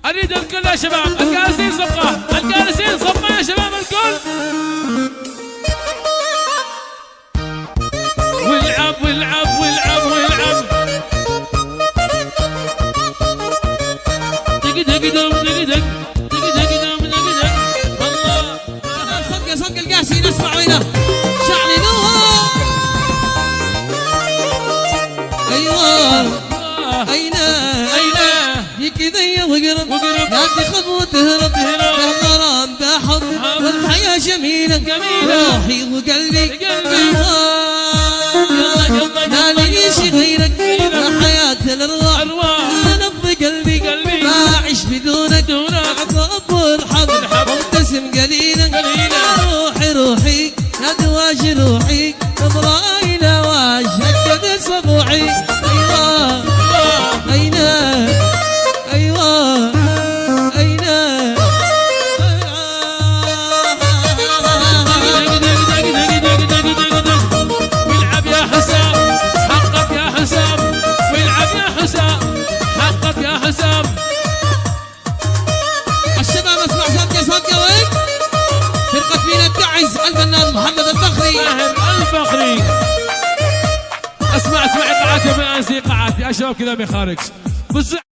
اريد الكل يا شباب، الجالسين صفقه، الجالسين صفقه يا شباب الكل. والعب والعب والعب والعب. دق دق دق دق دق دق دق دق دق دق. والله صفقه صفقه الجالسين اسمعوا هنا شعلي نور. ايوه كذا وقرب يعطي خطوة تهرب بهضرام بحب والحياة جميلة روحي وقلبي ما لقيش غيرك حياة الأرواح نبض قلبي ما أعيش بدونك عطب والحب مبتسم قليلا روحي روحي يا دواج روحي نظرة واجهك قد صبوعي الشباب اسمع صفقة وين؟ فرقة مينا تعز الفنان محمد الفخري. الفخري اسمع ايقاعاتي يا شباب كذا ما يخارجش.